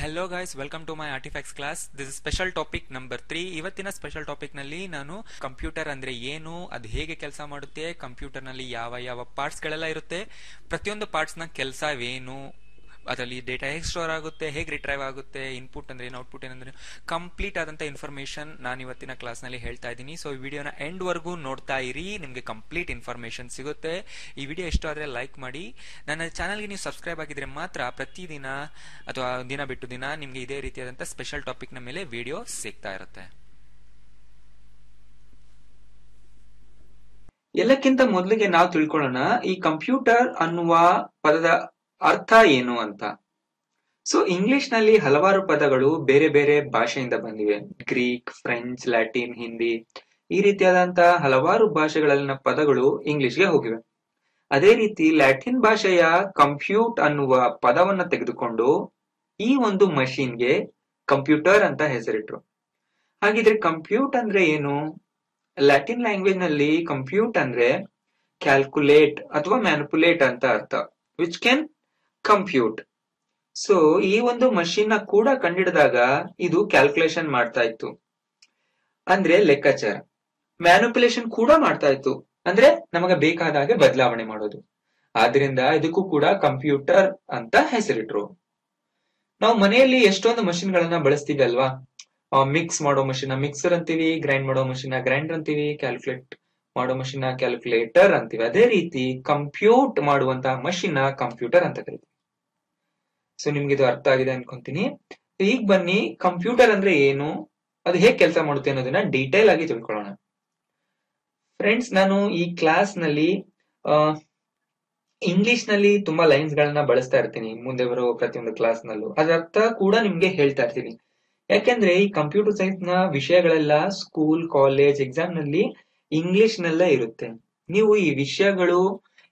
Hello guys, welcome to my artifacts class. This is special topic number 3. ಇವತ್ತಿನ special topic ನಲ್ಲಿ ನಾನು computer ಅಂದ್ರೆ ಏನು, ಅದು ಹೇಗೆ ಕೆಲಸ ಮಾಡುತ್ತೆ, ಕಂಪ್ಯೂಟರ್ ನಲ್ಲಿ ಯಾವ ಯಾವ ಪಾರ್ಟ್ಸ್ ಗಳೆಲ್ಲ ಇರುತ್ತೆ, ಪ್ರತಿಯೊಂದು ಪಾರ್ಟ್ಸ್ ನ ಕೆಲಸವೇನು, ಅದರಲ್ಲಿ ಡೇಟಾ ಹೇಗೆ ಸ್ಟೋರ್ ಆಗುತ್ತೆ, ಹೇಗೆ ರಿಟ್ರೈವ್ ಆಗುತ್ತೆ, ಇನ್ಪುಟ್ ಅಂದ್ರೆ ಏನು, ಔಟ್ಪುಟ್ ಏನಂದ್ರೆ ಕಂಪ್ಲೀಟ್ ಆದಂತ ಇನ್ಫಾರ್ಮೇಶನ್ ನಾನು ಇವತ್ತಿನ ಕ್ಲಾಸ್ ನಲ್ಲಿ ಹೇಳ್ತಾ ಇದ್ದೀನಿ. ಸೊ ಈ ವಿಡಿಯೋನ ಎಂಡ್ ವರ್ಗೂ ನೋಡ್ತಾ ಇರಿ, ನಿಮ್ಗೆ ಕಂಪ್ಲೀಟ್ ಇನ್ಫಾರ್ಮೇಶನ್ ಸಿಗುತ್ತೆ. ಈ ವಿಡಿಯೋ ಇಷ್ಟ ಆದ್ರೆ ಲೈಕ್ ಮಾಡಿ. ನನ್ನ ಚಾನಲ್ಗೆ ನೀವು ಸಬ್ಸ್ಕ್ರೈಬ್ ಆಗಿದ್ರೆ ಮಾತ್ರ ಪ್ರತಿದಿನ ಅಥವಾ ದಿನ ಬಿಟ್ಟು ದಿನ ನಿಮ್ಗೆ ಇದೇ ರೀತಿಯಾದಂತ ಸ್ಪೆಷಲ್ ಟಾಪಿಕ್ ನ ಮೇಲೆ ವಿಡಿಯೋ ಸಿಗ್ತಾ ಇರುತ್ತೆ. ಎಲ್ಲಕ್ಕಿಂತ ಮೊದಲಿಗೆ ನಾವು ತಿಳ್ಕೊಳ್ಳೋಣ ಈ ಕಂಪ್ಯೂಟರ್ ಅನ್ನುವ ಪದದ ಅರ್ಥ ಏನು ಅಂತ. ಸೊ ಇಂಗ್ಲಿಷ್ ನಲ್ಲಿ ಹಲವಾರು ಪದಗಳು ಬೇರೆ ಬೇರೆ ಭಾಷೆಯಿಂದ ಬಂದಿವೆ. ಗ್ರೀಕ್, ಫ್ರೆಂಚ್, ಲ್ಯಾಟಿನ್, ಹಿಂದಿ, ಈ ರೀತಿಯಾದಂತಹ ಹಲವಾರು ಭಾಷೆಗಳಲ್ಲಿನ ಪದಗಳು ಇಂಗ್ಲಿಷ್ಗೆ ಹೋಗಿವೆ. ಅದೇ ರೀತಿ ಲ್ಯಾಟಿನ್ ಭಾಷೆಯ ಕಂಪ್ಯೂಟ್ ಅನ್ನುವ ಪದವನ್ನ ತೆಗೆದುಕೊಂಡು ಈ ಒಂದು ಮಷೀನ್ಗೆ ಕಂಪ್ಯೂಟರ್ ಅಂತ ಹೆಸರಿಟ್ರು. ಹಾಗಿದ್ರೆ ಕಂಪ್ಯೂಟ್ ಅಂದ್ರೆ ಏನು? ಲ್ಯಾಟಿನ್ ಲ್ಯಾಂಗ್ವೇಜ್ ನಲ್ಲಿ ಕಂಪ್ಯೂಟ್ ಅಂದ್ರೆ ಕ್ಯಾಲ್ಕುಲೇಟ್ ಅಥವಾ ಮ್ಯಾನಿಪುಲೇಟ್ ಅಂತ ಅರ್ಥ, ವಿಚ್ ಕ್ಯಾನ್ ಕಂಪ್ಯೂಟ್. ಸೊ ಈ ಒಂದು ಮಷೀನ್ ನ ಕೂಡ ಕಂಡಿಡಿದಾಗ ಇದು ಕ್ಯಾಲ್ಕುಲೇಷನ್ ಮಾಡ್ತಾ ಇತ್ತು, ಅಂದ್ರೆ ಲೆಕ್ಕಾಚಾರ. ಮ್ಯಾನಿಪುಲೇಷನ್ ಕೂಡ ಮಾಡ್ತಾ ಇತ್ತು, ಅಂದ್ರೆ ನಮಗೆ ಬೇಕಾದ ಹಾಗೆ ಬದಲಾವಣೆ ಮಾಡೋದು. ಆದ್ರಿಂದ ಇದಕ್ಕೂ ಕೂಡ ಕಂಪ್ಯೂಟರ್ ಅಂತ ಹೆಸರಿಟ್ರು. ನಾವು ಮನೆಯಲ್ಲಿ ಎಷ್ಟೊಂದು ಮಷಿನ್ ಗಳನ್ನ ಬಳಸ್ತೀವಿ ಅಲ್ವಾ? ಮಿಕ್ಸ್ ಮಾಡೋ ಮಷೀನ್ ಮಿಕ್ಸರ್ ಅಂತೀವಿ, ಗ್ರೈಂಡ್ ಮಾಡೋ ಮಷೀನ್ ಗ್ರೈಂಡರ್ ಅಂತೀವಿ, ಕ್ಯಾಲ್ಕುಲೇಟ್ ಮಾಡೋ ಮಷೀನ್ ಕ್ಯಾಲ್ಕುಲೇಟರ್ ಅಂತೀವಿ. ಅದೇ ರೀತಿ ಕಂಪ್ಯೂಟ್ ಮಾಡುವಂತಹ ಮಷೀನ್ ಕಂಪ್ಯೂಟರ್ ಅಂತ ಕರಿತೀವಿ. ಸೊ ನಿಮ್ಗೆ ಇದು ಅರ್ಥ ಆಗಿದೆ ಅನ್ಕೊಂತೀನಿ. ಈಗ ಬನ್ನಿ, ಕಂಪ್ಯೂಟರ್ ಅಂದ್ರೆ ಏನು, ಅದು ಹೇಗೆ ಕೆಲಸ ಮಾಡುತ್ತೆ ಅನ್ನೋದನ್ನ ಡೀಟೇಲ್ ಆಗಿ ತಿಳ್ಕೊಳ್ಳೋಣ. ಫ್ರೆಂಡ್ಸ್, ನಾನು ಈ ಕ್ಲಾಸ್ ನಲ್ಲಿ ಇಂಗ್ಲಿಷ್ ನಲ್ಲಿ ತುಂಬಾ ಲೈನ್ಸ್ ಗಳನ್ನ ಬಳಸ್ತಾ ಇರ್ತೀನಿ ಮುಂದೆ ಬರೋ ಪ್ರತಿಯೊಂದು ಕ್ಲಾಸ್ ನಲ್ಲೂ. ಅದರ ಅರ್ಥ ಕೂಡ ನಿಮ್ಗೆ ಹೇಳ್ತಾ ಇರ್ತೀನಿ. ಯಾಕಂದ್ರೆ ಈ ಕಂಪ್ಯೂಟರ್ ಸೈನ್ಸ್ ನ ವಿಷಯಗಳೆಲ್ಲ ಸ್ಕೂಲ್, ಕಾಲೇಜ್, ಎಕ್ಸಾಮ್ ನಲ್ಲಿ ಇಂಗ್ಲಿಷ್ ನಲ್ಲೇ ಇರುತ್ತೆ. ನೀವು ಈ ವಿಷಯಗಳು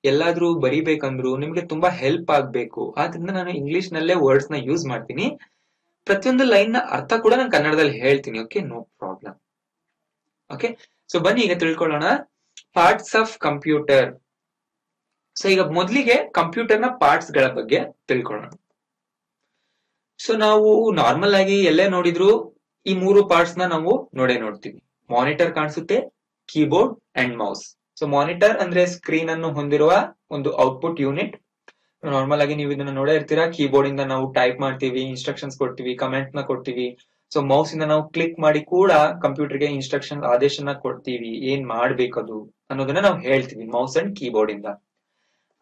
ಎಲ್ಲಾದ್ರೂ ಬರಿಬೇಕಂದ್ರು ನಿಮ್ಗೆ ತುಂಬಾ ಹೆಲ್ಪ್ ಆಗ್ಬೇಕು, ಆದ್ರಿಂದ ನಾನು ಇಂಗ್ಲಿಷ್ ನಲ್ಲೇ ವರ್ಡ್ಸ್ ನ ಯೂಸ್ ಮಾಡ್ತೀನಿ. ಪ್ರತಿಯೊಂದು ಲೈನ್ ನ ಅರ್ಥ ಕೂಡ ನಾನು ಕನ್ನಡದಲ್ಲಿ ಹೇಳ್ತೀನಿ. Okay, no problem. Okay, so ಬನ್ನಿ ಈಗ ತಿಳ್ಕೊಳ್ಳೋಣ ಪಾರ್ಟ್ಸ್ ಆಫ್ ಕಂಪ್ಯೂಟರ್. ಸೊ ಈಗ ಮೊದಲಿಗೆ ಕಂಪ್ಯೂಟರ್ ನ ಪಾರ್ಟ್ಸ್ ಗಳ ಬಗ್ಗೆ ತಿಳ್ಕೊಳ್ಳೋಣ. ಸೊ ನಾವು ನಾರ್ಮಲ್ ಆಗಿ ಎಲ್ಲೇ ನೋಡಿದ್ರು ಈ 3 ಪಾರ್ಟ್ಸ್ ನ ನಾವು ನೋಡ್ತೀವಿ. ಮಾನಿಟರ್ ಕಾಣಿಸುತ್ತೆ, keyboard and mouse. So monitor ಅಂದ್ರೆ ಸ್ಕ್ರೀನ್ ಅನ್ನು ಹೊಂದಿರುವ ಒಂದು ಔಟ್ಪುಟ್ ಯೂನಿಟ್. ನಾರ್ಮಲ್ ಆಗಿ ನೀವು ಇದನ್ನ ನೋಡೇ ಇರ್ತೀರಾ. ಕೀಬೋರ್ಡ್ ಇಂದ ನಾವು ಟೈಪ್ ಮಾಡ್ತೀವಿ, ಇನ್ಸ್ಟ್ರಕ್ಷನ್ಸ್ ಕೊಡ್ತೀವಿ, ಕಮೆಂಟ್ ನ ಕೊಡ್ತೀವಿ. ಸೊ ಮೌಸ್ ಇಂದ ನಾವು ಕ್ಲಿಕ್ ಮಾಡಿ ಕೂಡ ಕಂಪ್ಯೂಟರ್ಗೆ ಇನ್ಸ್ಟ್ರಕ್ಷನ್ ಆದೇಶನ ಕೊಡ್ತೀವಿ, ಏನ್ ಮಾಡ್ಬೇಕದು ಅನ್ನೋದನ್ನ ನಾವು ಹೇಳ್ತೀವಿ ಮೌಸ್ ಅಂಡ್ ಕೀಬೋರ್ಡ್ ಇಂದ.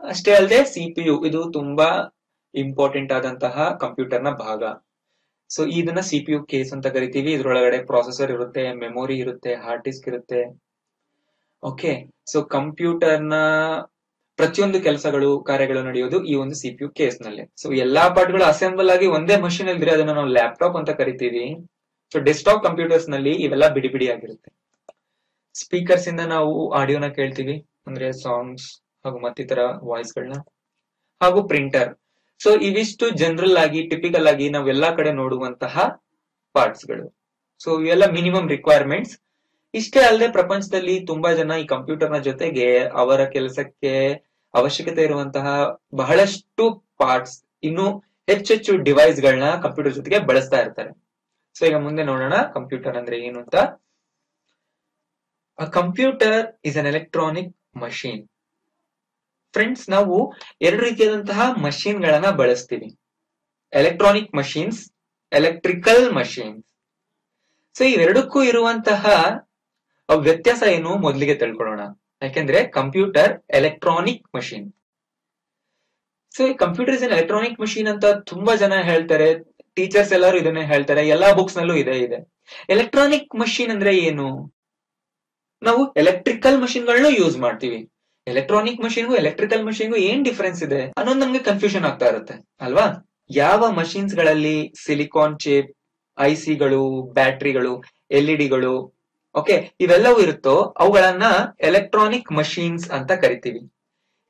ಅಷ್ಟೇ ಅಲ್ಲದೆ CPU, ಇದು ತುಂಬಾ ಇಂಪಾರ್ಟೆಂಟ್ ಆದಂತಹ ಕಂಪ್ಯೂಟರ್ ನ ಭಾಗ. ಸೊ ಇದನ್ನ CPU ಕೇಸ್ ಅಂತ ಕರಿತೀವಿ. ಇದ್ರೊಳಗಡೆ ಪ್ರೊಸೆಸರ್ ಇರುತ್ತೆ, ಮೆಮೊರಿ ಇರುತ್ತೆ, ಹಾರ್ಡ್ ಡಿಸ್ಕ್ ಇರುತ್ತೆ. ಓಕೆ, ಸೊ ಕಂಪ್ಯೂಟರ್ ನ ಪ್ರತಿಯೊಂದು ಕೆಲಸಗಳು, ಕಾರ್ಯಗಳು ನಡೆಯೋದು ಈ ಒಂದು CPU ಕೇಸ್ ನಲ್ಲಿ. ಸೊ ಎಲ್ಲಾ ಪಾರ್ಟ್ಗಳು ಅಸೆಂಬಲ್ ಆಗಿ ಒಂದೇ ಮಷೀನ್ ಇದ್ರೆ ಅದನ್ನ ನಾವು ಲ್ಯಾಪ್ಟಾಪ್ ಅಂತ ಕರಿತೀವಿ. ಸೊ ಡೆಸ್ಕ್ಟಾಪ್ ಕಂಪ್ಯೂಟರ್ಸ್ ನಲ್ಲಿ ಇವೆಲ್ಲ ಬಿಡಿ ಬಿಡಿ ಆಗಿರುತ್ತೆ. ಸ್ಪೀಕರ್ಸ್ ಇಂದ ನಾವು ಆಡಿಯೋನ ಕೇಳ್ತೀವಿ, ಅಂದ್ರೆ ಸಾಂಗ್ಸ್ ಹಾಗೂ ಮತ್ತಿತರ ವಾಯ್ಸ್ ಗಳನ್ನ, ಹಾಗೂ ಪ್ರಿಂಟರ್. ಸೊ ಇವಿಷ್ಟು ಜನರಲ್ ಆಗಿ, ಟಿಪಿಕಲ್ ಆಗಿ ನಾವೆಲ್ಲಾ ಕಡೆ ನೋಡುವಂತಹ ಪಾರ್ಟ್ಸ್ ಗಳು. ಸೊ ಇವೆಲ್ಲ ಮಿನಿಮಮ್ ರಿಕ್ವೈರ್ಮೆಂಟ್ಸ್. ಇಷ್ಟೇ ಅಲ್ಲದೆ ಪ್ರಪಂಚದಲ್ಲಿ ತುಂಬಾ ಜನ ಈ ಕಂಪ್ಯೂಟರ್ ನ ಜೊತೆಗೆ ಅವರ ಕೆಲಸಕ್ಕೆ ಅವಶ್ಯಕತೆ ಇರುವಂತಹ ಬಹಳಷ್ಟು ಪಾರ್ಟ್ಸ್, ಇನ್ನು ಹೆಚ್ಚೆಚ್ಚು ಡಿವೈಸ್ ಗಳನ್ನ ಕಂಪ್ಯೂಟರ್ ಜೊತೆಗೆ ಬಳಸ್ತಾ ಇರ್ತಾರೆ. ಸೊ ಈಗ ಮುಂದೆ ನೋಡೋಣ ಕಂಪ್ಯೂಟರ್ ಅಂದ್ರೆ ಏನು ಅಂತ. ಅ computer is an electronic machine. Friends, ನಾವು 2 ರೀತಿಯಾದಂತಹ ಮಷೀನ್ ಗಳನ್ನ ಬಳಸ್ತೀವಿ. Electronic machines, electrical machines. So ಇವೆರಡಕ್ಕೂ ಇರುವಂತಹ ವ್ಯತ್ಯಾಸ ಏನು ಮೊದಲಿಗೆ ತಿಳ್ಕೊಳ್ಳೋಣ. ಯಾಕೆಂದ್ರೆ ಕಂಪ್ಯೂಟರ್ ಎಲೆಕ್ಟ್ರಾನಿಕ್ ಮಷೀನ್. ಸೊ ಈ computer is an electronic machine ಅಂತ ತುಂಬಾ ಜನ ಹೇಳ್ತಾರೆ. ಟೀಚರ್ಸ್ ಎಲ್ಲರೂ ಇದನ್ನೇ ಹೇಳ್ತಾರೆ, ಎಲ್ಲಾ ಬುಕ್ಸ್ ನಲ್ಲೂ ಇದೆ. ಎಲೆಕ್ಟ್ರಾನಿಕ್ ಮಷೀನ್ ಅಂದ್ರೆ ಏನು? ನಾವು ಎಲೆಕ್ಟ್ರಿಕಲ್ ಮಷೀನ್ ಗಳನ್ನೂ ಯೂಸ್ ಮಾಡ್ತೀವಿ. ಎಲೆಕ್ಟ್ರಾನಿಕ್ ಮಷೀನ್ಗೂ ಎಲೆಕ್ಟ್ರಿಕಲ್ ಮಷೀನ್ಗೂ ಏನ್ ಡಿಫರೆನ್ಸ್ ಇದೆ ಅನ್ನೋದು ನಮ್ಗೆ ಕನ್ಫ್ಯೂಷನ್ ಆಗ್ತಾ ಇರುತ್ತೆ ಅಲ್ವಾ? ಯಾವ ಮಷೀನ್ಸ್ ಗಳಲ್ಲಿ ಸಿಲಿಕಾನ್ ಚಿಪ್, ICಗಳು, ಬ್ಯಾಟ್ರಿಗಳು, LED ಗಳು, ಓಕೆ, ಇವೆಲ್ಲವೂ ಇರುತ್ತೋ ಅವುಗಳನ್ನ ಎಲೆಕ್ಟ್ರಾನಿಕ್ ಮಷೀನ್ಸ್ ಅಂತ ಕರಿತೀವಿ.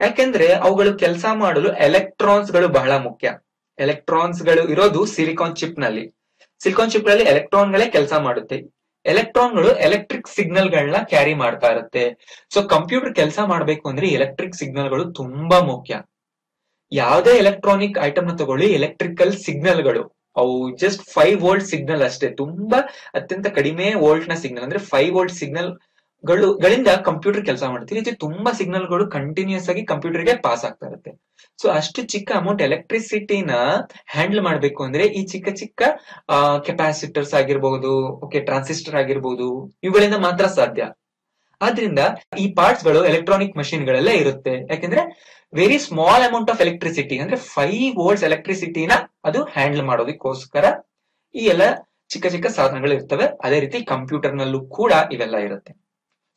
ಯಾಕೆಂದ್ರೆ ಅವುಗಳು ಕೆಲಸ ಮಾಡಲು ಎಲೆಕ್ಟ್ರಾನ್ಸ್ ಗಳು ಬಹಳ ಮುಖ್ಯ. ಎಲೆಕ್ಟ್ರಾನ್ಸ್ ಗಳು ಇರೋದು ಸಿಲಿಕಾನ್ ಚಿಪ್ ನಲ್ಲಿ. ಸಿಲಿಕಾನ್ ಚಿಪ್ ನಲ್ಲಿ ಎಲೆಕ್ಟ್ರಾನ್ ಗಳೇ ಕೆಲಸ ಮಾಡುತ್ತೆ. ಎಲೆಕ್ಟ್ರಾನ್ಗಳು ಎಲೆಕ್ಟ್ರಿಕ್ ಸಿಗ್ನಲ್ ಗಳನ್ನ ಕ್ಯಾರಿ ಮಾಡ್ತಾ ಇರುತ್ತೆ. ಸೊ ಕಂಪ್ಯೂಟರ್ ಕೆಲಸ ಮಾಡ್ಬೇಕು ಅಂದ್ರೆ ಎಲೆಕ್ಟ್ರಿಕ್ ಸಿಗ್ನಲ್ ಗಳು ತುಂಬಾ ಮುಖ್ಯ. ಯಾವುದೇ ಎಲೆಕ್ಟ್ರಾನಿಕ್ ಐಟಮ್ ನ ತಗೊಳ್ಳಿ, ಎಲೆಕ್ಟ್ರಿಕಲ್ ಸಿಗ್ನಲ್ ಗಳು ಅವು ಜಸ್ಟ್ 5 ವೋಲ್ಟ್ ಸಿಗ್ನಲ್ ಅಷ್ಟೇ, ತುಂಬಾ ಅತ್ಯಂತ ಕಡಿಮೆ ವೋಲ್ಟ್ ನ ಸಿಗ್ನಲ್, ಅಂದ್ರೆ 5 ವೋಲ್ಟ್ ಸಿಗ್ನಲ್ ಗಳಿಂದ ಕಂಪ್ಯೂಟರ್ ಕೆಲಸ ಮಾಡುತ್ತೆ. ಈ ರೀತಿ ತುಂಬಾ ಸಿಗ್ನಲ್ ಗಳು ಕಂಟಿನ್ಯೂಸ್ ಆಗಿ ಕಂಪ್ಯೂಟರ್ ಗೆ ಪಾಸ್ ಆಗ್ತಾ ಇರುತ್ತೆ. ಸೊ ಅಷ್ಟು ಚಿಕ್ಕ ಅಮೌಂಟ್ ಎಲೆಕ್ಟ್ರಿಸಿಟಿನ ಹ್ಯಾಂಡಲ್ ಮಾಡ್ಬೇಕು ಅಂದ್ರೆ ಈ ಚಿಕ್ಕ ಚಿಕ್ಕ ಕೆಪಾಸಿಟರ್ಸ್ ಆಗಿರ್ಬಹುದು, ಓಕೆ, ಟ್ರಾನ್ಸಿಸ್ಟರ್ ಆಗಿರ್ಬಹುದು, ಇವುಗಳಿಂದ ಮಾತ್ರ ಸಾಧ್ಯ. ಆದ್ರಿಂದ ಈ ಪಾರ್ಟ್ಸ್ ಗಳು ಎಲೆಕ್ಟ್ರಾನಿಕ್ ಮಷಿನ್ ಗಳಲ್ಲೇ ಇರುತ್ತೆ. ಯಾಕಂದ್ರೆ very small amount of electricity, ಅಂದ್ರೆ 5 ವೋಲ್ಟ್ಸ್ ಎಲೆಕ್ಟ್ರಿಸಿಟಿನ ಅದು ಹ್ಯಾಂಡಲ್ ಮಾಡೋದಕ್ಕೋಸ್ಕರ ಈ ಎಲ್ಲ ಚಿಕ್ಕ ಚಿಕ್ಕ ಸಾಧನಗಳು ಇರ್ತವೆ. ಅದೇ ರೀತಿ ಕಂಪ್ಯೂಟರ್ ನಲ್ಲೂ ಕೂಡ ಇವೆಲ್ಲ ಇರುತ್ತೆ.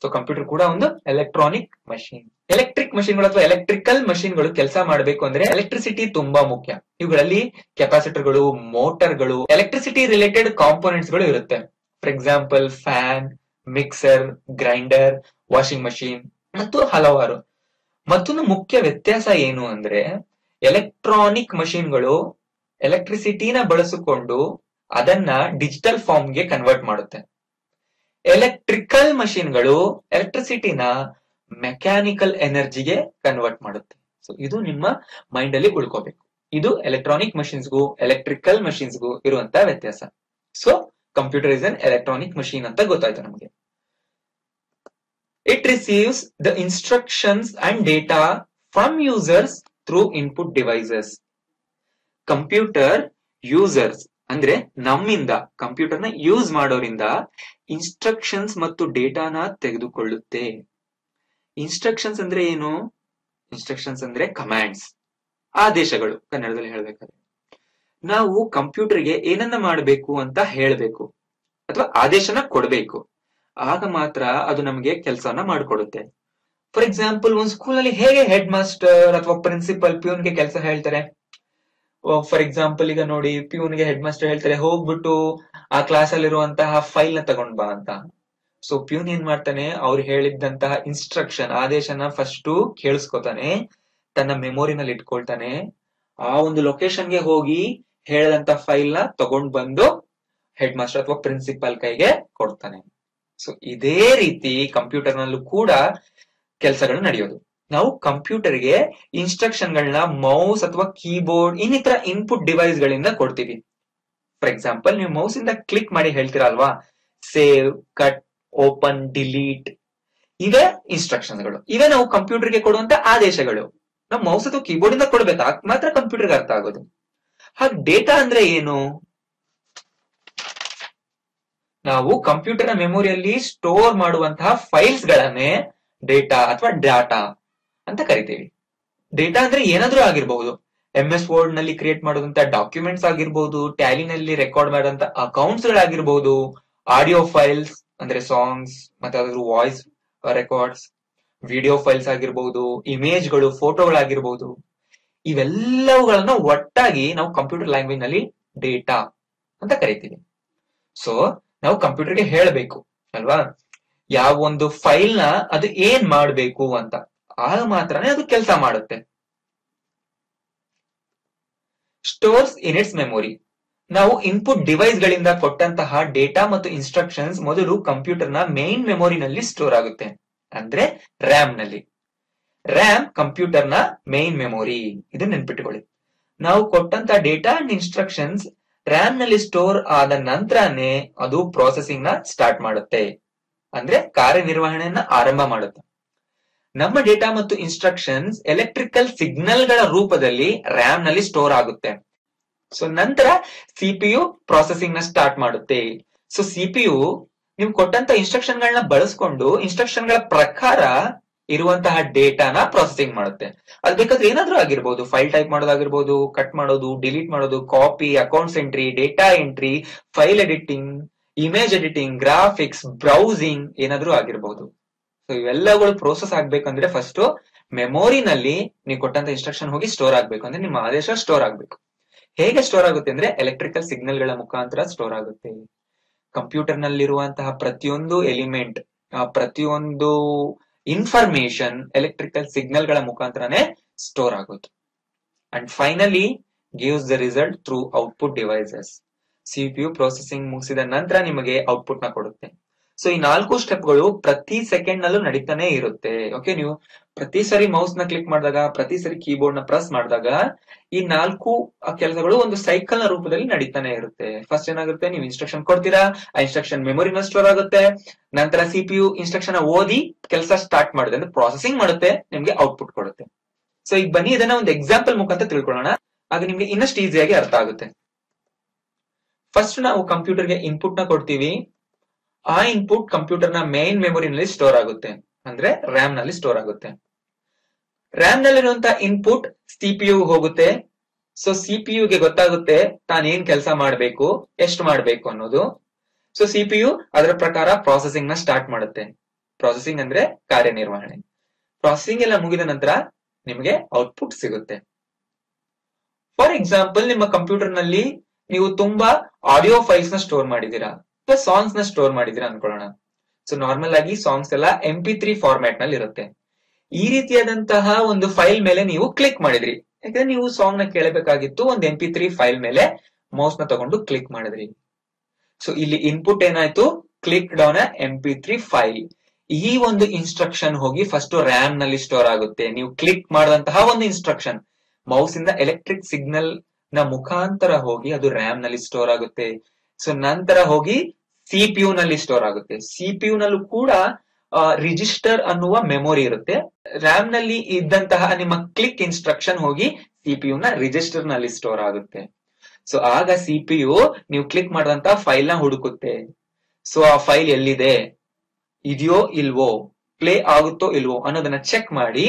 ಸೊ ಕಂಪ್ಯೂಟರ್ ಕೂಡ ಒಂದು ಎಲೆಕ್ಟ್ರಾನಿಕ್ ಮಷಿನ್. ಎಲೆಕ್ಟ್ರಿಕ್ ಮಷಿನ್ಗಳು ಅಥವಾ ಎಲೆಕ್ಟ್ರಿಕಲ್ ಮಷಿನ್ಗಳು ಕೆಲಸ ಮಾಡಬೇಕು ಅಂದ್ರೆ ಎಲೆಕ್ಟ್ರಿಸಿಟಿ ತುಂಬಾ ಮುಖ್ಯ. ಇವುಗಳಲ್ಲಿ ಕೆಪಾಸಿಟರ್ಗಳು, ಮೋಟರ್ಗಳು, ಎಲೆಕ್ಟ್ರಿಸಿಟಿ ರಿಲೇಟೆಡ್ ಕಾಂಪೋನೆಂಟ್ಸ್ ಗಳು ಇರುತ್ತೆ. For example fan, mixer, grinder, washing machine ಮತ್ತು ಹಲವಾರು. ಮತ್ತೊಂದು ಮುಖ್ಯ ವ್ಯತ್ಯಾಸ ಏನು ಅಂದ್ರೆ ಎಲೆಕ್ಟ್ರಾನಿಕ್ ಮಷಿನ್ಗಳು ಎಲೆಕ್ಟ್ರಿಸಿಟಿನ ಬಳಸಿಕೊಂಡು ಅದನ್ನ ಡಿಜಿಟಲ್ ಫಾರ್ಮ್ಗೆ ಕನ್ವರ್ಟ್ ಮಾಡುತ್ತೆ. ಎಲೆಕ್ಟ್ರಿಕಲ್ ಮಷಿನ್ಗಳು ಎಲೆಕ್ಟ್ರಿಸಿಟಿನ ಮೆಕ್ಯಾನಿಕಲ್ ಎನರ್ಜಿಗೆ ಕನ್ವರ್ಟ್ ಮಾಡುತ್ತೆ. ಸೊ ಇದು ನಿಮ್ಮ ಮೈಂಡ್ ಅಲ್ಲಿ ಉಳ್ಕೋಬೇಕು. ಇದು ಎಲೆಕ್ಟ್ರಾನಿಕ್ ಮಷಿನ್ಸ್ಗೂ ಎಲೆಕ್ಟ್ರಿಕಲ್ ಮಷಿನ್ಸ್ಗೂ ಇರುವಂತಹ ವ್ಯತ್ಯಾಸ. So computer is an electronic machine ಅಂತ ಗೊತ್ತಾಯ್ತು ನಮಗೆ. It receives the instructions and data from users through input devices. Computer users ಅಂದ್ರೆ ನಮ್ಮಿಂದ, ಕಂಪ್ಯೂಟರ್ ನ ಯೂಸ್ ಮಾಡೋರಿಂದ ಇನ್ಸ್ಟ್ರಕ್ಷನ್ಸ್ ಮತ್ತು ಡೇಟಾನ ತೆಗೆದುಕೊಳ್ಳುತ್ತೆ. ಇನ್ಸ್ಟ್ರಕ್ಷನ್ಸ್ ಅಂದ್ರೆ ಏನು? ಇನ್ಸ್ಟ್ರಕ್ಷನ್ಸ್ ಅಂದ್ರೆ ಕಮಾಂಡ್ಸ್, ಆದೇಶಗಳು ಕನ್ನಡದಲ್ಲಿ ಹೇಳ್ಬೇಕಾದ್ರೆ. ನಾವು ಕಂಪ್ಯೂಟರ್ಗೆ ಏನನ್ನ ಮಾಡಬೇಕು ಅಂತ ಹೇಳ್ಬೇಕು ಅಥವಾ ಆದೇಶನ ಕೊಡ್ಬೇಕು, ಆಗ ಮಾತ್ರ ಅದು ನಮಗೆ ಕೆಲಸವನ್ನ ಮಾಡಿಕೊಡುತ್ತೆ. ಫಾರ್ ಎಕ್ಸಾಂಪಲ್ ಒಂದ್ ಸ್ಕೂಲ್ ಅಲ್ಲಿ ಹೇಗೆ ಹೆಡ್ ಮಾಸ್ಟರ್ ಅಥವಾ ಪ್ರಿನ್ಸಿಪಲ್ ಪ್ಯೂನ್ಗೆ ಕೆಲಸ ಹೇಳ್ತಾರೆ. ಫಾರ್ ಎಕ್ಸಾಂಪಲ್ ಈಗ ನೋಡಿ, ಪ್ಯೂನ್ಗೆ ಹೆಡ್ ಮಾಸ್ಟರ್ ಹೇಳ್ತಾರೆ ಹೋಗ್ಬಿಟ್ಟು ಆ ಕ್ಲಾಸ್ ಅಲ್ಲಿರುವಂತಹ ಫೈಲ್ ನ ತಗೊಂಡ್ ಬಾ ಅಂತ. ಸೊ ಪ್ಯೂನ್ ಏನ್ ಮಾಡ್ತಾನೆ, ಅವ್ರು ಹೇಳಿದಂತಹ ಇನ್ಸ್ಟ್ರಕ್ಷನ್, ಆದೇಶನ ಫಸ್ಟ್ ಕೇಳಿಸ್ಕೊತಾನೆ, ತನ್ನ ಮೆಮೊರಿನಲ್ಲಿ ಇಟ್ಕೊಳ್ತಾನೆ, ಆ ಒಂದು ಲೊಕೇಶನ್ಗೆ ಹೋಗಿ ಹೇಳಿದಂತ ಫೈಲ್ ನ ತಗೊಂಡ್ ಬಂದು ಹೆಡ್ ಮಾಸ್ಟರ್ ಅಥವಾ ಪ್ರಿನ್ಸಿಪಲ್ ಕೈಗೆ ಕೊಡ್ತಾನೆ. ಸೊ ಇದೇ ರೀತಿ ಕಂಪ್ಯೂಟರ್ ನಲ್ಲೂ ಕೂಡ ಕೆಲಸಗಳು ನಡೆಯೋದು. ನಾವು ಕಂಪ್ಯೂಟರ್ಗೆ ಇನ್ಸ್ಟ್ರಕ್ಷನ್ ಗಳನ್ನ ಮೌಸ್ ಅಥವಾ ಕೀಬೋರ್ಡ್ ಇನ್ನಿತರ ಇನ್ಪುಟ್ ಡಿವೈಸ್ ಗಳಿಂದ ಕೊಡ್ತೀವಿ. ಫಾರ್ ಎಕ್ಸಾಂಪಲ್ ನೀವು ಮೌಸ್ ಇಂದ ಕ್ಲಿಕ್ ಮಾಡಿ ಹೇಳ್ತೀರಾ ಅಲ್ವಾ, ಸೇವ್, ಕಟ್, ಓಪನ್, ಡಿಲೀಟ್, ಇವೇ ಇನ್ಸ್ಟ್ರಕ್ಷನ್ಸ್ ಗಳು. ಇವೇ ನಾವು ಕಂಪ್ಯೂಟರ್ಗೆ ಕೊಡುವಂತ ಆದೇಶಗಳು. ನಾವು ಮೌಸ್ ಅಥವಾ ಕೀಬೋರ್ಡ್ ಇಂದ ಕೊಡ್ಬೇಕು, ಮಾತ್ರ ಕಂಪ್ಯೂಟರ್ಗೆ ಅರ್ಥ ಆಗೋದು. ಹಾಗೆ ಡೇಟಾ ಅಂದ್ರೆ ಏನು? ನಾವು ಕಂಪ್ಯೂಟರ್ ನ ಮೆಮೊರಿಯಲ್ಲಿ ಸ್ಟೋರ್ ಮಾಡುವಂತಹ ಫೈಲ್ಸ್ ಗಳನ್ನೇ ಡೇಟಾ ಅಥವಾ ಡಾಟಾ ಅಂತ ಕರಿತೀವಿ. ಡೇಟಾ ಅಂದ್ರೆ ಏನಾದ್ರೂ ಆಗಿರಬಹುದು. MS ವರ್ಡ್ ನಲ್ಲಿ ಕ್ರಿಯೇಟ್ ಮಾಡುವಂತ ಡಾಕ್ಯುಮೆಂಟ್ಸ್ ಆಗಿರ್ಬಹುದು, ಟ್ಯಾಲಿನಲ್ಲಿ ರೆಕಾರ್ಡ್ ಮಾಡುವಂತ ಅಕೌಂಟ್ಸ್ ಗಳಾಗಿರ್ಬಹುದು, ಆಡಿಯೋ ಫೈಲ್ಸ್ ಅಂದ್ರೆ ಸಾಂಗ್ಸ್ ಮತ್ತೆ ಅದ್ರ ವಾಯ್ಸ್ ರೆಕಾರ್ಡ್ಸ್, ವಿಡಿಯೋ ಫೈಲ್ಸ್ ಆಗಿರ್ಬಹುದು, ಇಮೇಜ್ಗಳು, ಫೋಟೋಗಳಾಗಿರ್ಬಹುದು. ಇವೆಲ್ಲವುಗಳನ್ನ ಒಟ್ಟಾಗಿ ನಾವು ಕಂಪ್ಯೂಟರ್ ಲ್ಯಾಂಗ್ವೇಜ್ ನಲ್ಲಿ ಡೇಟಾ ಅಂತ ಕರಿತೀವಿ. ಸೊ ನಾವು ಕಂಪ್ಯೂಟರ್ಗೆ ಹೇಳಬೇಕು ಅಲ್ವಾ, ಯಾವ ಒಂದು ಫೈಲ್ ನ ಅದು ಏನ್ ಮಾಡ್ಬೇಕು ಅಂತ, ಆಗ ಮಾತ್ರನೇ ಅದು ಕೆಲಸ ಮಾಡುತ್ತೆ. Stores in its memory. ನಾವು ಇನ್ಪುಟ್ ಡಿವೈಸ್ ಗಳಿಂದ ಕೊಟ್ಟಂತಹ ಡೇಟಾ ಮತ್ತು ಇನ್ಸ್ಟ್ರಕ್ಷನ್ಸ್ ಮೊದಲು ಕಂಪ್ಯೂಟರ್ ನ ಮೇನ್ ಮೆಮೊರಿನಲ್ಲಿ ಸ್ಟೋರ್ ಆಗುತ್ತೆ, ಅಂದ್ರೆ ರ್ಯಾಮ್ ನಲ್ಲಿ. ರ್ಯಾಮ್ ಕಂಪ್ಯೂಟರ್ ನ ಮೇನ್ ಮೆಮೊರಿ, ಇದನ್ನ ನೆನ್ಪಿಟ್ಕೊಳ್ಳಿ. ನಾವು ಕೊಟ್ಟಂತ ಡೇಟಾ ಅಂಡ್ ಇನ್ಸ್ಟ್ರಕ್ಷನ್ಸ್ ರ್ಯಾಮ್ ನಲ್ಲಿ ಸ್ಟೋರ್ ಆದ ನಂತರನೇ ಅದು ಪ್ರೊಸೆಸಿಂಗ್ ನ ಸ್ಟಾರ್ಟ್ ಮಾಡುತ್ತೆ, ಅಂದ್ರೆ ಕಾರ್ಯನಿರ್ವಹಣೆಯನ್ನ ಆರಂಭ ಮಾಡುತ್ತೆ. ನಮ್ಮ ಡೇಟಾ ಮತ್ತು ಇನ್ಸ್ಟ್ರಕ್ಷನ್ಸ್ ಎಲೆಕ್ಟ್ರಿಕಲ್ ಸಿಗ್ನಲ್ ಗಳ ರೂಪದಲ್ಲಿ ರ್ಯಾಮ್ ನಲ್ಲಿ ಸ್ಟೋರ್ ಆಗುತ್ತೆ. ಸೊ ನಂತರ CPU ಪ್ರೊಸೆಸಿಂಗ್ ನ ಸ್ಟಾರ್ಟ್ ಮಾಡುತ್ತೆ. ಸೊ CPU ನೀವು ಕೊಟ್ಟಂತ ಇನ್ಸ್ಟ್ರಕ್ಷನ್ ಗಳನ್ನ ಬಳಸ್ಕೊಂಡು ಇನ್ಸ್ಟ್ರಕ್ಷನ್ ಗಳ ಪ್ರಕಾರ ಇರುವಂತಹ ಡೇಟಾನ ಪ್ರೊಸೆಸಿಂಗ್ ಮಾಡುತ್ತೆ. ಅದು ಬೇಕಾದ್ರೆ ಏನಾದ್ರೂ ಆಗಿರ್ಬೋದು, ಫೈಲ್ ಟೈಪ್ ಮಾಡೋದಾಗಿರ್ಬೋದು, ಕಟ್ ಮಾಡೋದು, ಡಿಲೀಟ್ ಮಾಡೋದು, copy, accounts entry, data entry, file editing, image editing, graphics, browsing ಏನಾದ್ರೂ ಆಗಿರ್ಬೋದು. ಸೊ ಇವೆಲ್ಲಗಳು ಪ್ರೋಸೆಸ್ ಆಗ್ಬೇಕಂದ್ರೆ ಫಸ್ಟ್ ಮೆಮೊರಿನಲ್ಲಿ ನೀವು ಕೊಟ್ಟಂತ ಇನ್ಸ್ಟ್ರಕ್ಷನ್ ಹೋಗಿ ಸ್ಟೋರ್ ಆಗ್ಬೇಕು, ಅಂದ್ರೆ ನಿಮ್ಮ ಆದೇಶ ಸ್ಟೋರ್ ಆಗ್ಬೇಕು. ಹೇಗೆ ಸ್ಟೋರ್ ಆಗುತ್ತೆ ಅಂದ್ರೆ ಎಲೆಕ್ಟ್ರಿಕಲ್ ಸಿಗ್ನಲ್ ಗಳ ಮುಖಾಂತರ ಸ್ಟೋರ್ ಆಗುತ್ತೆ. ಕಂಪ್ಯೂಟರ್ ನಲ್ಲಿರುವಂತಹ ಪ್ರತಿಯೊಂದು ಎಲಿಮೆಂಟ್, ಪ್ರತಿಯೊಂದು ಇನ್ಫಾರ್ಮೇಶನ್ ಎಲೆಕ್ಟ್ರಿಕಲ್ ಸಿಗ್ನಲ್ ಗಳ ಮುಖಾಂತರನೇ ಸ್ಟೋರ್ ಆಗುತ್ತೆ. And finally gives the result through output devices. CPU processing ಮುಗಿಸಿದ ನಂತರ ನಿಮಗೆ ಔಟ್ಪುಟ್ ನ ಕೊಡುತ್ತೆ. ಸೊ ಈ 4 ಸ್ಟೆಪ್ಗಳು ಪ್ರತಿ ಸೆಕೆಂಡ್ ನಲ್ಲೂ ನಡೀತಾನೆ ಇರುತ್ತೆ. ಓಕೆ, ನೀವು ಪ್ರತಿ ಸರಿ ಮೌಸ್ ನ ಕ್ಲಿಕ್ ಮಾಡಿದಾಗ, ಪ್ರತಿ ಸರಿ ಕೀಬೋರ್ಡ್ ನ ಪ್ರೆಸ್ ಮಾಡಿದಾಗ ಈ 4 ಕೆಲಸಗಳು ಒಂದು ಸೈಕಲ್ ನ ರೂಪದಲ್ಲಿ ನಡೀತಾನೆ ಇರುತ್ತೆ. ಫಸ್ಟ್ ಏನಾಗುತ್ತೆ, ನೀವು ಇನ್ಸ್ಟ್ರಕ್ಷನ್ ಕೊಡ್ತೀರಾ, ಆ ಇನ್ಸ್ಟ್ರಕ್ಷನ್ ಮೆಮೊರಿನ ಸ್ಟೋರ್ ಆಗುತ್ತೆ. ನಂತರ CPU ಇನ್ಸ್ಟ್ರಕ್ಷನ್ ಓದಿ ಕೆಲಸ ಸ್ಟಾರ್ಟ್ ಮಾಡುತ್ತೆ, ಅಂದ್ರೆ ಪ್ರಾಸೆಸಿಂಗ್ ಮಾಡುತ್ತೆ, ನಿಮ್ಗೆ ಔಟ್ಪುಟ್ ಕೊಡುತ್ತೆ. ಸೊ ಈಗ ಬನ್ನಿ ಇದನ್ನ ಒಂದು ಎಕ್ಸಾಂಪಲ್ ಮುಖಾಂತರ ತಿಳ್ಕೊಳ್ಳೋಣ, ಆಗ ನಿಮ್ಗೆ ಇನ್ನಷ್ಟು ಈಸಿಯಾಗಿ ಅರ್ಥ ಆಗುತ್ತೆ. ಫಸ್ಟ್ ನಾವು ಕಂಪ್ಯೂಟರ್ಗೆ ಇನ್ಪುಟ್ ನ ಕೊಡ್ತೀವಿ. ಆ ಇನ್ಪುಟ್ ಕಂಪ್ಯೂಟರ್ ನ ಮೇನ್ ಮೆಮೊರಿನಲ್ಲಿ ಸ್ಟೋರ್ ಆಗುತ್ತೆ, ಅಂದ್ರೆ ರ್ಯಾಮ್ ನಲ್ಲಿ ಸ್ಟೋರ್ ಆಗುತ್ತೆ. ರ್ಯಾಮ್ ನಲ್ಲಿರುವಂತಹ ಇನ್ಪುಟ್ CPU ಹೋಗುತ್ತೆ. ಸೊ CPU ಗೆ ಗೊತ್ತಾಗುತ್ತೆ ತಾನೇನ್ ಕೆಲಸ ಮಾಡಬೇಕು, ಎಷ್ಟು ಮಾಡಬೇಕು ಅನ್ನೋದು. ಸೊ CPU ಅದರ ಪ್ರಕಾರ ಪ್ರಾಸೆಸಿಂಗ್ ನ ಸ್ಟಾರ್ಟ್ ಮಾಡುತ್ತೆ. ಪ್ರಾಸೆಸಿಂಗ್ ಅಂದ್ರೆ ಕಾರ್ಯನಿರ್ವಹಣೆ. ಪ್ರಾಸೆಸಿಂಗ್ ಎಲ್ಲ ಮುಗಿದ ನಂತರ ನಿಮಗೆ ಔಟ್ಪುಟ್ ಸಿಗುತ್ತೆ. ಫಾರ್ ಎಕ್ಸಾಂಪಲ್, ನಿಮ್ಮ ಕಂಪ್ಯೂಟರ್ ನಲ್ಲಿ ನೀವು ತುಂಬಾ ಆಡಿಯೋ ಫೈಲ್ಸ್ ನ ಸ್ಟೋರ್ ಮಾಡಿದೀರಾ, ಸಾಂಗ್ಸ್ ನ ಸ್ಟೋರ್ ಮಾಡಿದೀರಾ ಅನ್ಕೊಳ್ಳೋಣ. ಸೊ ನಾರ್ಮಲ್ ಆಗಿ ಸಾಂಗ್ಸ್ ಎಲ್ಲ MP3 ಫಾರ್ಮ್ಯಾಟ್ ನಲ್ಲಿ ಇರುತ್ತೆ. ಈ ರೀತಿಯಾದಂತಹ ಒಂದು ಫೈಲ್ ಮೇಲೆ ನೀವು ಕ್ಲಿಕ್ ಮಾಡಿದ್ರಿ, ಯಾಕಂದ್ರೆ ನೀವು ಸಾಂಗ್ ನ ಕೇಳಬೇಕಾಗಿತ್ತು. ಒಂದು MP3 ಫೈಲ್ ಮೇಲೆ ಮೌಸ್ ನ ತಗೊಂಡು ಕ್ಲಿಕ್ ಮಾಡಿದ್ರಿ. ಸೊ ಇಲ್ಲಿ ಇನ್ಪುಟ್ ಏನಾಯ್ತು, ಕ್ಲಿಕ್ ಡೌನ್ MP3 ಫೈಲ್. ಈ ಒಂದು ಇನ್ಸ್ಟ್ರಕ್ಷನ್ ಹೋಗಿ ಫಸ್ಟ್ ರ್ಯಾಮ್ ನಲ್ಲಿ ಸ್ಟೋರ್ ಆಗುತ್ತೆ. ನೀವು ಕ್ಲಿಕ್ ಮಾಡಿದಂತಹ ಒಂದು ಇನ್ಸ್ಟ್ರಕ್ಷನ್ ಮೌಸ್ ಇಂದ ಎಲೆಕ್ಟ್ರಿಕ್ ಸಿಗ್ನಲ್ ನ ಮುಖಾಂತರ ಹೋಗಿ ಅದು ರ್ಯಾಮ್ ನಲ್ಲಿ ಸ್ಟೋರ್ ಆಗುತ್ತೆ. ಸೊ ನಂತರ ಹೋಗಿ CPU ನಲ್ಲಿ ಸ್ಟೋರ್ ಆಗುತ್ತೆ. CPU ನಲ್ಲೂ ಕೂಡ ರಿಜಿಸ್ಟರ್ ಅನ್ನುವ ಮೆಮೊರಿ ಇರುತ್ತೆ. ರ್ಯಾಮ್ ನಲ್ಲಿ ಇದ್ದಂತಹ ನಿಮ್ಮ ಕ್ಲಿಕ್ ಇನ್ಸ್ಟ್ರಕ್ಷನ್ ಹೋಗಿ CPU ನ ರಿಜಿಸ್ಟರ್ ನಲ್ಲಿ ಸ್ಟೋರ್ ಆಗುತ್ತೆ. ಸೊ ಆಗ CPU ನೀವು ಕ್ಲಿಕ್ ಮಾಡಿದಂತಹ ಫೈಲ್ ನ ಹುಡುಕುತ್ತೆ. ಸೊ ಆ ಫೈಲ್ ಎಲ್ಲಿದೆ, ಇದೆಯೋ ಇಲ್ವೋ, ಪ್ಲೇ ಆಗುತ್ತೋ ಇಲ್ವೋ ಅನ್ನೋದನ್ನ ಚೆಕ್ ಮಾಡಿ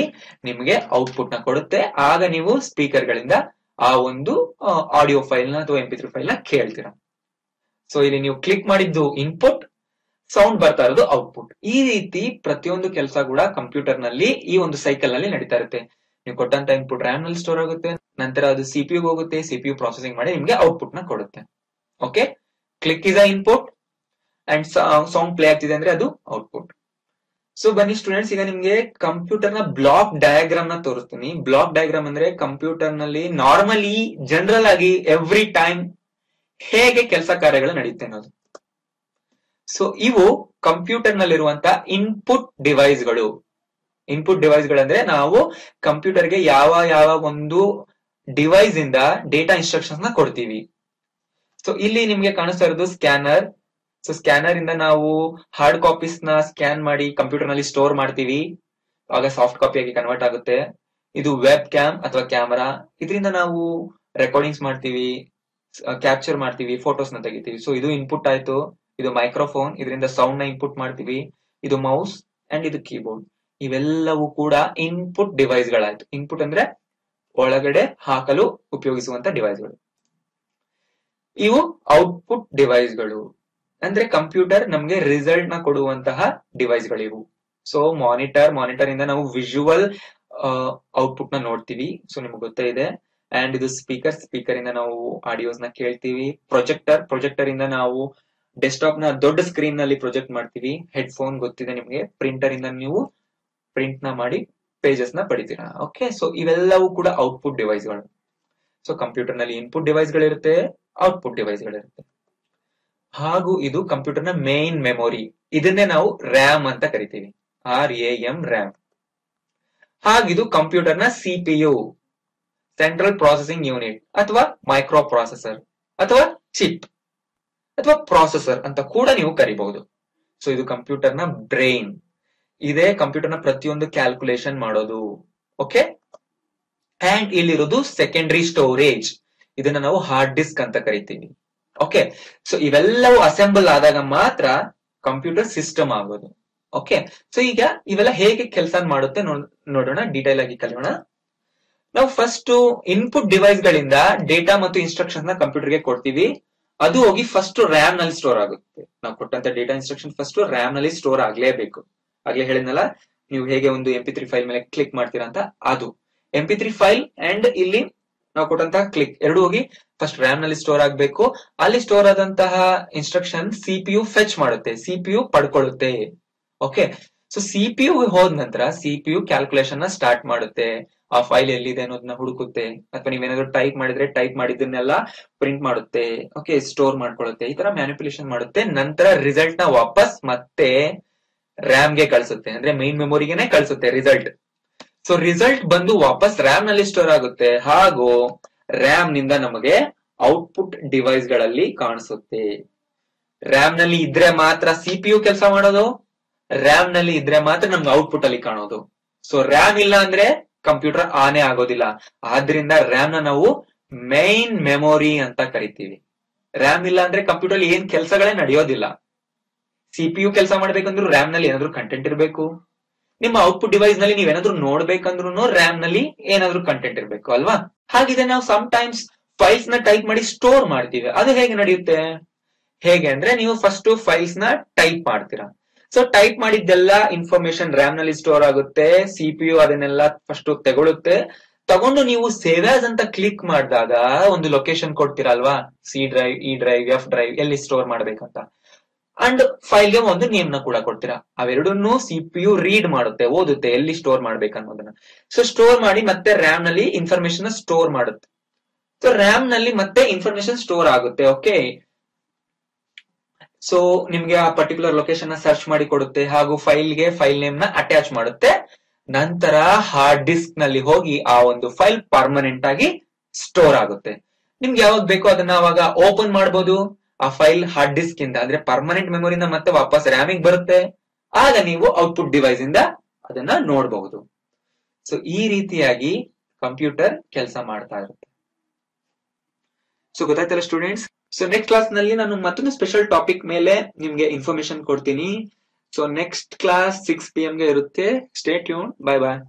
ನಿಮ್ಗೆ ಔಟ್ಪುಟ್ ನ ಕೊಡುತ್ತೆ. ಆಗ ನೀವು ಸ್ಪೀಕರ್ ಗಳಿಂದ ಆ ಒಂದು ಆಡಿಯೋ ಫೈಲ್ ನ ಅಥವಾ MP3 ಫೈಲ್ ನ ಕೇಳ್ತೀರಾ. ಸೊ ಇಲ್ಲಿ ನೀವು ಕ್ಲಿಕ್ ಮಾಡಿದ್ದು ಇನ್ಪುಟ್, ಸೌಂಡ್ ಬರ್ತಾ ಇರೋದು ಔಟ್ಪುಟ್. ಈ ರೀತಿ ಪ್ರತಿಯೊಂದು ಕೆಲಸ ಕೂಡ ಕಂಪ್ಯೂಟರ್ ನಲ್ಲಿ ಈ ಒಂದು ಸೈಕಲ್ ನಲ್ಲಿ ನಡೀತಾ ಇರುತ್ತೆ. ನೀವು ಕೊಟ್ಟಂತ ಇನ್ಪುಟ್ ರ್ಯಾಮ್ ನಲ್ಲಿ ಸ್ಟೋರ್ ಆಗುತ್ತೆ, ನಂತರ ಅದು CPU ಹೋಗುತ್ತೆ, CPU ಪ್ರಾಸೆಸಿಂಗ್ ಮಾಡಿ ನಿಮ್ಗೆ ಔಟ್ಪುಟ್ ನ ಕೊಡುತ್ತೆ. Okay, click is a input and song play ಆಗ್ತಿದೆ ಅಂದ್ರೆ ಅದು ಔಟ್ಪುಟ್. ಸೊ ಬನ್ನಿ ಸ್ಟೂಡೆಂಟ್ಸ್, ಈಗ ನಿಮ್ಗೆ ಕಂಪ್ಯೂಟರ್ ನ ಬ್ಲಾಕ್ ಡಯಾಗ್ರಾಮ್ ನ ತೋರಿಸ್ತೀನಿ. ಬ್ಲಾಕ್ ಡಯಾಗ್ರಾಮ್ ಅಂದ್ರೆ ಕಂಪ್ಯೂಟರ್ ನಲ್ಲಿ ನಾರ್ಮಲಿ ಜನರಲ್ ಆಗಿ ಎವ್ರಿ ಟೈಮ್ ಹೇಗೆ ಕೆಲಸ ಕಾರ್ಯಗಳು ನಡೆಯುತ್ತೆ ಅನ್ನೋದು. ಸೊ ಇವು ಕಂಪ್ಯೂಟರ್ ನಲ್ಲಿರುವಂತಹ ಇನ್ಪುಟ್ ಡಿವೈಸ್ಗಳು. ಇನ್ಪುಟ್ ಡಿವೈಸ್ ಗಳಂದ್ರೆ ನಾವು ಕಂಪ್ಯೂಟರ್ಗೆ ಯಾವ ಒಂದು ಡಿವೈಸ್ ಇಂದ ಡೇಟಾ ಇನ್ಸ್ಟ್ರಕ್ಷನ್ಸ್ ನ ಕೊಡ್ತೀವಿ. ಸೊ ಇಲ್ಲಿ ನಿಮ್ಗೆ ಕಾಣಿಸ್ತಾ ಇರೋದು ಸ್ಕ್ಯಾನರ್. ಸೊ ಸ್ಕ್ಯಾನರ್ ಇಂದ ನಾವು ಹಾರ್ಡ್ ಕಾಪೀಸ್ ನ ಸ್ಕ್ಯಾನ್ ಮಾಡಿ ಕಂಪ್ಯೂಟರ್ ನಲ್ಲಿ ಸ್ಟೋರ್ ಮಾಡ್ತೀವಿ, ಆಗ ಸಾಫ್ಟ್ ಕಾಪಿ ಆಗಿ ಕನ್ವರ್ಟ್ ಆಗುತ್ತೆ. ಇದು ವೆಬ್ ಕ್ಯಾಮ್ ಅಥವಾ ಕ್ಯಾಮರಾ, ಇದರಿಂದ ನಾವು ರೆಕಾರ್ಡಿಂಗ್ಸ್ ಮಾಡ್ತೀವಿ, ಕ್ಯಾಪ್ಚರ್ ಮಾಡ್ತೀವಿ, ಫೋಟೋಸ್ ನ ತೆಗಿತೀವಿ. ಸೊ ಇದು ಇನ್ಪುಟ್ ಆಯ್ತು. ಇದು ಮೈಕ್ರೋಫೋನ್, ಇದರಿಂದ ಸೌಂಡ್ ನ ಇನ್ಪುಟ್ ಮಾಡ್ತೀವಿ. ಇದು ಮೌಸ್ ಅಂಡ್ ಇದು ಕೀಬೋರ್ಡ್. ಇವೆಲ್ಲವೂ ಕೂಡ ಇನ್ಪುಟ್ ಡಿವೈಸ್ ಗಳಾಯ್ತು. ಇನ್ಪುಟ್ ಅಂದ್ರೆ ಒಳಗಡೆ ಹಾಕಲು ಉಪಯೋಗಿಸುವಂತ ಡಿವೈಸ್ಗಳು. ಇವು ಔಟ್ಪುಟ್ ಡಿವೈಸ್ಗಳು, ಅಂದ್ರೆ ಕಂಪ್ಯೂಟರ್ ನಮ್ಗೆ ರಿಸಲ್ಟ್ ನ ಕೊಡುವಂತಹ ಡಿವೈಸ್ ಗಳಿವು. ಸೊ ಮಾನಿಟರ್ ಇಂದ ನಾವು ವಿಜುವಲ್ ಔಟ್ಪುಟ್ ನ ನೋಡ್ತೀವಿ. ಸೊ ನಿಮ್ಗೆ ಗೊತ್ತೇ ಇದೆ. ಅಂಡ್ ಇದು ಸ್ಪೀಕರ್ ಇಂದ ನಾವು ಆಡಿಯೋಸ್ ನ ಕೇಳ್ತೀವಿ. ಪ್ರೊಜೆಕ್ಟರ್ ಇಂದ ನಾವು ಡೆಸ್ಕ್ಟಾಪ್ ನ ದೊಡ್ಡ ಸ್ಕ್ರೀನ್ ನಲ್ಲಿ ಪ್ರೊಜೆಕ್ಟ್ ಮಾಡ್ತೀವಿ. ಹೆಡ್ಫೋನ್ ಗೊತ್ತಿದೆ ನಿಮ್ಗೆ. ಪ್ರಿಂಟರ್ ಇಂದ ನೀವು ಪ್ರಿಂಟ್ ನ ಮಾಡಿ ಪೇಜಸ್ ನ ಪಡಿತೀರಾ. ಓಕೆ, ಸೊ ಇವೆಲ್ಲವೂ ಕೂಡ ಔಟ್ಪುಟ್ ಡಿವೈಸ್ ಗಳು. ಸೊ ಕಂಪ್ಯೂಟರ್ ನಲ್ಲಿ ಇನ್ಪುಟ್ ಡಿವೈಸ್ ಗಳಿರುತ್ತೆ, ಔಟ್ಪುಟ್ ಡಿವೈಸ್ ಗಳಿರುತ್ತೆ. ಹಾಗೂ ಇದು ಕಂಪ್ಯೂಟರ್ ನ ಮೇನ್ ಮೆಮೊರಿ. ಇದನ್ನೇ ನಾವು ರ್ಯಾಮ್ ಅಂತ ಕರಿತೀವಿ, RAM ರ್ಯಾಮ್. ಹಾಗಿದು ಕಂಪ್ಯೂಟರ್ ನ CPU, ಸೆಂಟ್ರಲ್ ಪ್ರಾಸೆಸಿಂಗ್ ಯೂನಿಟ್, ಅಥವಾ ಮೈಕ್ರೋ ಪ್ರಾಸೆಸರ್, ಅಥವಾ ಚಿಪ್, ಅಥವಾ ಪ್ರಾಸೆಸರ್ ಅಂತ ಕೂಡ ನೀವು ಕರಿಬಹುದು. ಸೊ ಇದು ಕಂಪ್ಯೂಟರ್ ನ ಬ್ರೈನ್. ಇದೇ ಕಂಪ್ಯೂಟರ್ ನ ಪ್ರತಿಯೊಂದು ಕ್ಯಾಲ್ಕುಲೇಷನ್ ಮಾಡೋದು. ಓಕೆ, ಅಂಡ್ ಇಲ್ಲಿರೋದು ಸೆಕೆಂಡರಿ ಸ್ಟೋರೇಜ್. ಇದನ್ನ ನಾವು ಹಾರ್ಡ್ ಡಿಸ್ಕ್ ಅಂತ ಕರಿತೀವಿ. ಓಕೆ, ಸೊ ಇವೆಲ್ಲವೂ ಅಸೆಂಬಲ್ ಆದಾಗ ಮಾತ್ರ ಕಂಪ್ಯೂಟರ್ ಸಿಸ್ಟಮ್ ಆಗೋದು. ಓಕೆ, ಸೊ ಈಗ ಇವೆಲ್ಲ ಹೇಗೆ ಕೆಲಸ ಮಾಡುತ್ತೆ ನೋಡೋಣ, ಡೀಟೇಲ್ ಆಗಿ ಕಲಿಯೋಣ. ನಾವು ಫಸ್ಟ್ ಇನ್ಪುಟ್ ಡಿವೈಸ್ ಗಳಿಂದ ಡೇಟಾ ಮತ್ತು ಇನ್ಸ್ಟ್ರಕ್ಷನ್ ನ ಕಂಪ್ಯೂಟರ್ಗೆ ಕೊಡ್ತೀವಿ. ಅದು ಹೋಗಿ ಫಸ್ಟ್ ರ್ಯಾಮ್ ನಲ್ಲಿ ಸ್ಟೋರ್ ಆಗುತ್ತೆ. ನಾವು ಕೊಟ್ಟಂತ ಡೇಟಾ ಇನ್ಸ್ಟ್ರಕ್ಷನ್ ಫಸ್ಟ್ ರ್ಯಾಮ್ ನಲ್ಲಿ ಸ್ಟೋರ್ ಆಗ್ಲೇಬೇಕು. ಆಗ್ಲೇ ಹೇಳಿದ್ನಲ್ಲ, ನೀವು ಹೇಗೆ ಒಂದು MP3 ಫೈಲ್ ಮೇಲೆ ಕ್ಲಿಕ್ ಮಾಡ್ತೀರಾ ಅಂತ, ಅದು MP3 ಫೈಲ್ ಅಂಡ್ ಇಲ್ಲಿ ನಾವು ಕೊಟ್ಟಂತಹ ಕ್ಲಿಕ್ ಎರಡು ಹೋಗಿ ಫಸ್ಟ್ ರ್ಯಾಮ್ ನಲ್ಲಿ ಸ್ಟೋರ್ ಆಗ್ಬೇಕು. ಅಲ್ಲಿ ಸ್ಟೋರ್ ಆದಂತಹ ಇನ್ಸ್ಟ್ರಕ್ಷನ್ CPU ಫೆಚ್ ಮಾಡುತ್ತೆ, CPU ಪಡ್ಕೊಳ್ಳುತ್ತೆ. ಓಕೆ, ಸೊ CPU ಹೋದ ನಂತರ CPU ಕ್ಯಾಲ್ಕುಲೇಷನ್ ನ ಸ್ಟಾರ್ಟ್ ಮಾಡುತ್ತೆ. ಆ ಫೈಲ್ ಎಲ್ಲಿದೆ ಅನ್ನೋದನ್ನ ಹುಡುಕುತ್ತೆ, ಅಥವಾ ನೀವೇನಾದ್ರು ಟೈಪ್ ಮಾಡಿದ್ರೆ ಟೈಪ್ ಮಾಡಿದ್ದನ್ನೆಲ್ಲ ಪ್ರಿಂಟ್ ಮಾಡುತ್ತೆ, ಓಕೆ, ಸ್ಟೋರ್ ಮಾಡ್ಕೊಳ್ಳುತ್ತೆ, ಈ ತರ ಮ್ಯಾನಿಪುಲೇಷನ್ ಮಾಡುತ್ತೆ. ನಂತರ ರಿಸಲ್ಟ್ ನ ವಾಪಸ್ ಮತ್ತೆ ರ್ಯಾಮ್ ಗೆ ಕಳಿಸುತ್ತೆ, ಅಂದ್ರೆ ಮೈನ್ ಮೆಮೊರಿಗೆನೆ ಕಳಿಸುತ್ತೆ ರಿಸಲ್ಟ್. ಸೊ ರಿಸಲ್ಟ್ ಬಂದು ವಾಪಸ್ ರ್ಯಾಮ್ ನಲ್ಲಿ ಸ್ಟೋರ್ ಆಗುತ್ತೆ, ಹಾಗೂ ರ್ಯಾಮ್ ನಿಂದ ನಮಗೆ ಔಟ್ಪುಟ್ ಡಿವೈಸ್ ಗಳಲ್ಲಿ ಕಾಣಿಸುತ್ತೆ. ರ್ಯಾಮ್ ನಲ್ಲಿ ಇದ್ರೆ ಮಾತ್ರ ಸಿಪಿಯು ಕೆಲಸ ಮಾಡೋದು, ರ್ಯಾಮ್ ನಲ್ಲಿ ಇದ್ರೆ ಮಾತ್ರ ನಮ್ಗೆ ಔಟ್ಪುಟ್ ಅಲ್ಲಿ ಕಾಣೋದು. ಸೊ ರ್ಯಾಮ್ ಇಲ್ಲ ಅಂದ್ರೆ ಕಂಪ್ಯೂಟರ್ ಆನೇ ಆಗೋದಿಲ್ಲ. ಆದ್ರಿಂದ ರ್ಯಾಮ್ ನ ನಾವು ಮೈನ್ ಮೆಮೊರಿ ಅಂತ ಕರಿತೀವಿ. ರ್ಯಾಮ್ ಇಲ್ಲ ಅಂದ್ರೆ ಕಂಪ್ಯೂಟರ್ ಅಲ್ಲಿ ಏನ್ ಕೆಲಸಗಳೇ ನಡೆಯೋದಿಲ್ಲ. ಸಿಪಿಯು ಕೆಲಸ ಮಾಡ್ಬೇಕಂದ್ರೂ ರ್ಯಾಮ್ ನಲ್ಲಿ ಏನಾದ್ರು ಕಂಟೆಂಟ್ ಇರಬೇಕು, ನಿಮ್ಮ ಔಟ್ಪುಟ್ ಡಿವೈಸ್ ನಲ್ಲಿ ನೀವೇನಾದ್ರೂ ನೋಡ್ಬೇಕಂದ್ರೂ ರ್ಯಾಮ್ ನಲ್ಲಿ ಏನಾದ್ರೂ ಕಂಟೆಂಟ್ ಇರಬೇಕು ಅಲ್ವಾ. ಹಾಗಿದೆ ನಾವು ಸಮ್ ಟೈಮ್ಸ್ ಫೈಲ್ಸ್ ನ ಟೈಪ್ ಮಾಡಿ ಸ್ಟೋರ್ ಮಾಡ್ತೀವಿ. ಅದು ಹೇಗೆ ನಡೆಯುತ್ತೆ? ಹೇಗೆ ಅಂದ್ರೆ ನೀವು ಫಸ್ಟ್ ಫೈಲ್ಸ್ ನ ಟೈಪ್ ಮಾಡ್ತೀರಾ. ಸೊ ಟೈಪ್ ಮಾಡಿದ್ದೆಲ್ಲ ಇನ್ಫಾರ್ಮೇಶನ್ ರ್ಯಾಮ್ ನಲ್ಲಿ ಸ್ಟೋರ್ ಆಗುತ್ತೆ, ಸಿಪಿಯು ಅದನ್ನೆಲ್ಲ ಫಸ್ಟ್ ತಗೊಳುತ್ತೆ. ತಗೊಂಡು ನೀವು ಸೇವ್ ಆಸ್ ಅಂತ ಕ್ಲಿಕ್ ಮಾಡಿದಾಗ ಒಂದು ಲೊಕೇಶನ್ ಕೊಡ್ತೀರಾ ಅಲ್ವಾ, C drive, E drive, F drive, ಎಲ್ಲಿ ಸ್ಟೋರ್ ಮಾಡ್ಬೇಕಂತ. ಅಂಡ್ ಫೈಲ್ಗೆ ಒಂದು ನೇಮ್ ನ ಕೂಡ ಕೊಡ್ತೀರಾ. ಅವೆರಡನ್ನು ಸಿಪಿಯು ರೀಡ್ ಮಾಡುತ್ತೆ, ಓದುತ್ತೆ ಎಲ್ಲಿ ಸ್ಟೋರ್ ಮಾಡ್ಬೇಕನ್ನೋದನ್ನ. ಸೊ ಸ್ಟೋರ್ ಮಾಡಿ ಮತ್ತೆ ರ್ಯಾಮ್ ನಲ್ಲಿ ಇನ್ಫಾರ್ಮೇಶನ್ ಸ್ಟೋರ್ ಮಾಡುತ್ತೆ. ಸೊ ರ್ಯಾಮ್ ನಲ್ಲಿ ಮತ್ತೆ ಇನ್ಫಾರ್ಮೇಶನ್ ಸ್ಟೋರ್ ಆಗುತ್ತೆ. ಓಕೆ, ಸೊ ನಿಮ್ಗೆ ಆ ಪರ್ಟಿಕ್ಯುಲರ್ ಲೊಕೇಶನ್ ನ ಸರ್ಚ್ ಮಾಡಿ ಕೊಡುತ್ತೆ, ಹಾಗೂ ಫೈಲ್ಗೆ ಫೈಲ್ ನೇಮ್ ನ ಅಟ್ಯಾಚ್ ಮಾಡುತ್ತೆ. ನಂತರ ಹಾರ್ಡ್ ಡಿಸ್ಕ್ ನಲ್ಲಿ ಹೋಗಿ ಆ ಒಂದು ಫೈಲ್ ಪರ್ಮನೆಂಟ್ ಆಗಿ ಸ್ಟೋರ್ ಆಗುತ್ತೆ. ನಿಮ್ಗೆ ಯಾವಾಗ ಬೇಕೋ ಅದನ್ನ ಅವಾಗ ಓಪನ್ ಮಾಡಬಹುದು. ಆ ಫೈಲ್ ಹಾರ್ಡ್ ಡಿಸ್ಕ್ ಇಂದ ಅಂದ್ರೆ ಪರ್ಮನೆಂಟ್ ಮೆಮೊರಿನ ಮತ್ತೆ ವಾಪಸ್ ರ್ಯಾಮಿಗೆ ಬರುತ್ತೆ. ಆಗ ನೀವು ಔಟ್ಪುಟ್ ಡಿವೈಸ್ ಇಂದ ಅದನ್ನ ನೋಡಬಹುದು. ಸೊ ಈ ರೀತಿಯಾಗಿ ಕಂಪ್ಯೂಟರ್ ಕೆಲಸ ಮಾಡ್ತಾ ಇರುತ್ತೆ. ಸೊ ಗೊತ್ತಾಯ್ತಲ್ಲ ಸ್ಟೂಡೆಂಟ್ಸ್. ಸೊ ನೆಕ್ಸ್ಟ್ ಕ್ಲಾಸ್ ನಲ್ಲಿ ನಾನು ಮತ್ತೊಂದು ಸ್ಪೆಷಲ್ ಟಾಪಿಕ್ ಮೇಲೆ ನಿಮ್ಗೆ ಇನ್ಫಾರ್ಮೇಶನ್ ಕೊಡ್ತೀನಿ. ಸೊ ನೆಕ್ಸ್ಟ್ ಕ್ಲಾಸ್ 6 PM ಗೆ ಇರುತ್ತೆ. Stay tune. ಬೈ ಬಾಯ್.